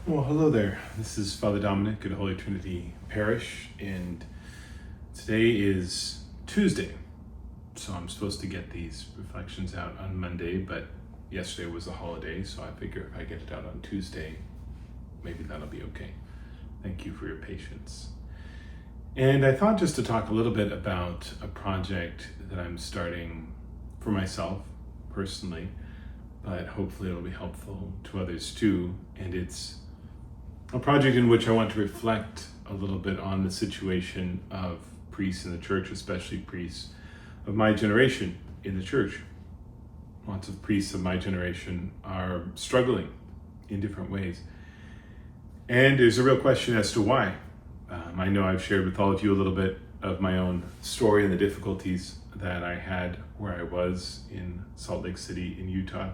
Well, hello there. This is Father Dominic at Holy Trinity Parish, and today is Tuesday. So I'm supposed to get these reflections out on Monday, but yesterday was a holiday, so I figure if I get it out on Tuesday, maybe that'll be okay. Thank you for your patience. And I thought just to talk a little bit about a project that I'm starting for myself personally, but hopefully it'll be helpful to others too. And it's a project in which I want to reflect a little bit on the situation of priests in the church, especially priests of my generation in the church. Lots of priests of my generation are struggling in different ways. And there's a real question as to why. I know I've shared with all of you a little bit of my own story and the difficulties that I had where I was in Salt Lake City in Utah.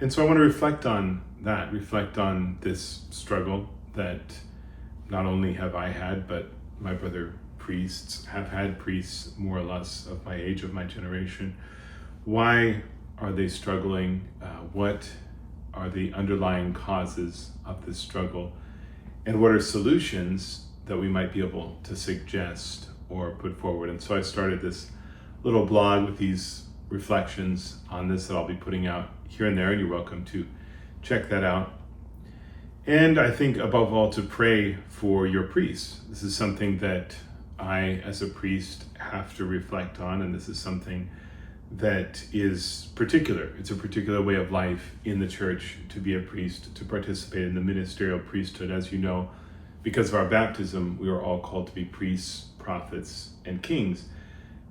And so I want to reflect on that, reflect on this struggle that not only have I had, but my brother priests have had, priests more or less of my age, of my generation. Why are they struggling? What are the underlying causes of this struggle? And what are solutions that we might be able to suggest or put forward? And so I started this little blog with these reflections on this that I'll be putting out here and there, and you're welcome to check that out. And I think above all to pray for your priests. This is something that I, as a priest, have to reflect on, and this is something that is particular. It's a particular way of life in the church to be a priest, to participate in the ministerial priesthood. As you know, because of our baptism, we are all called to be priests, prophets, and kings.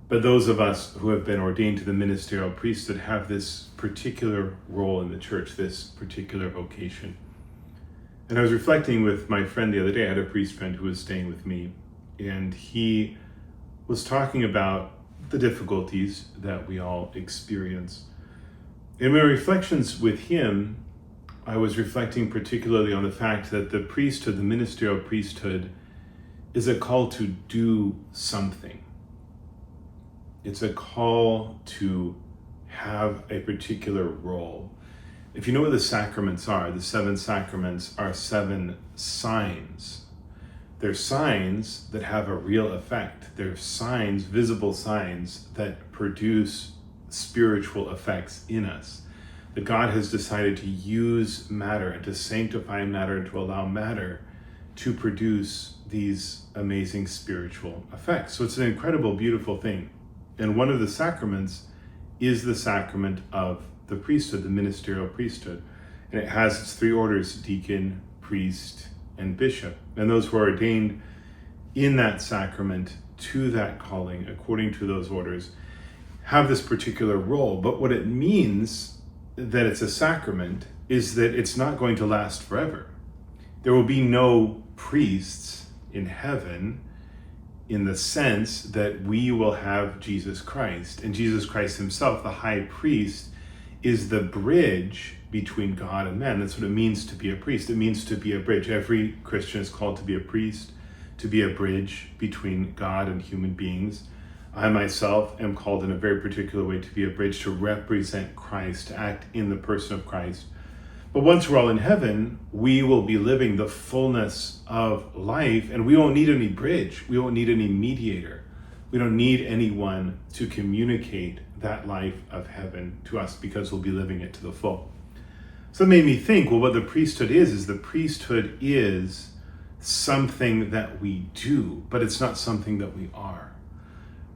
But those of us who have been ordained to the ministerial priesthood have this particular role in the church, this particular vocation. And I was reflecting with my friend the other day. I had a priest friend who was staying with me, and he was talking about the difficulties that we all experience. In my reflections with him, I was reflecting particularly on the fact that the priesthood, the ministerial priesthood, is a call to do something. It's a call to have a particular role. If you know what the sacraments are, the 7 sacraments are 7 signs. They're signs that have a real effect. They're signs, visible signs, that produce spiritual effects in us. That God has decided to use matter and to sanctify matter and to allow matter to produce these amazing spiritual effects. So it's an incredible, beautiful thing. And one of the sacraments is the sacrament of the priesthood, the ministerial priesthood. And it has its 3 orders: deacon, priest, and bishop. And those who are ordained in that sacrament to that calling, according to those orders, have this particular role. But what it means that it's a sacrament is that it's not going to last forever. There will be no priests in heaven, in the sense that we will have Jesus Christ. And Jesus Christ himself, the high priest, is the bridge between God and man. That's what it means to be a priest. It means to be a bridge. Every Christian is called to be a priest, to be a bridge between God and human beings. I myself am called in a very particular way to be a bridge, to represent Christ, to act in the person of Christ. But once we're all in heaven, we will be living the fullness of life, and we won't need any bridge. We won't need any mediator. We don't need anyone to communicate that life of heaven to us, because we'll be living it to the full. So it made me think, well, what the priesthood is the priesthood is something that we do, but it's not something that we are.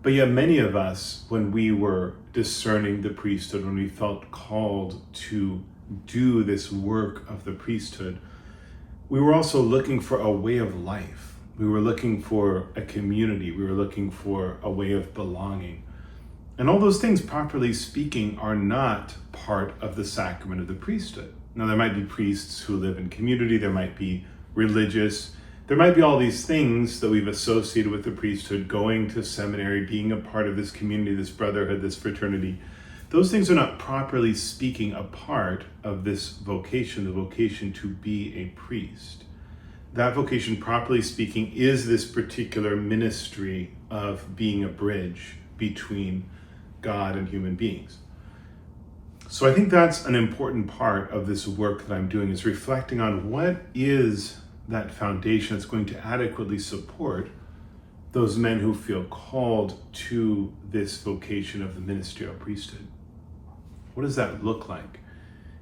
But yet many of us, when we were discerning the priesthood, when we felt called to do this work of the priesthood, we were also looking for a way of life. We were looking for a community. We were looking for a way of belonging. And all those things, properly speaking, are not part of the sacrament of the priesthood. Now, there might be priests who live in community. There might be religious. There might be all these things that we've associated with the priesthood: going to seminary, being a part of this community, this brotherhood, this fraternity. Those things are not, properly speaking, a part of this vocation, the vocation to be a priest. That vocation, properly speaking, is this particular ministry of being a bridge between God and human beings. So I think that's an important part of this work that I'm doing, is reflecting on what is that foundation that's going to adequately support those men who feel called to this vocation of the ministerial priesthood. What does that look like?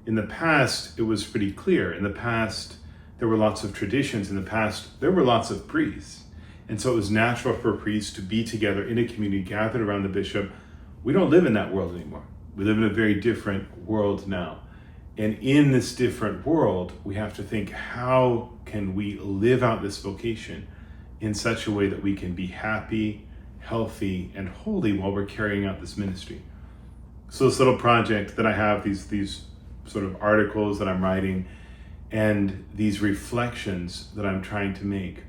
In the past, it was pretty clear. In the past, there were lots of traditions. In the past, there were lots of priests. And so it was natural for priests to be together in a community, gathered around the bishop. We don't live in that world anymore. We live in a very different world now. And in this different world, we have to think, how can we live out this vocation in such a way that we can be happy, healthy, and holy while we're carrying out this ministry? So this little project that I have, these sort of articles that I'm writing, and these reflections that I'm trying to make,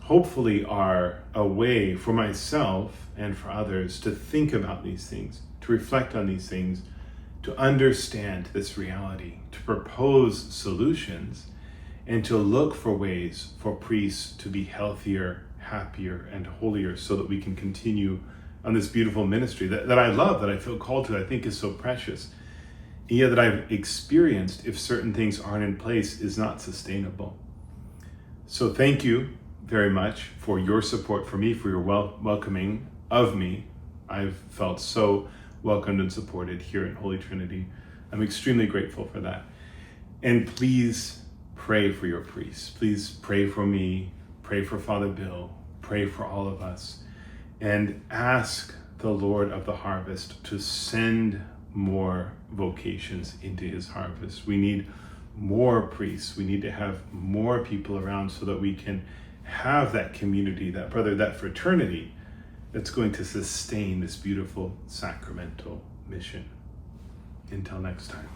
hopefully are a way for myself and for others to think about these things, to reflect on these things, to understand this reality, to propose solutions, and to look for ways for priests to be healthier, happier, and holier, so that we can continue on this beautiful ministry that I love, that I feel called to, I think is so precious. And yet that I've experienced, if certain things aren't in place, is not sustainable. So thank you very much for your support for me, for your welcoming of me. I've felt so welcomed and supported here at Holy Trinity. I'm extremely grateful for that. And please pray for your priests. Please pray for me, pray for Father Bill, pray for all of us, and ask the Lord of the harvest to send more vocations into his harvest. We need more priests. We need to have more people around so that we can have that community, that fraternity that's going to sustain this beautiful sacramental mission. Until next time.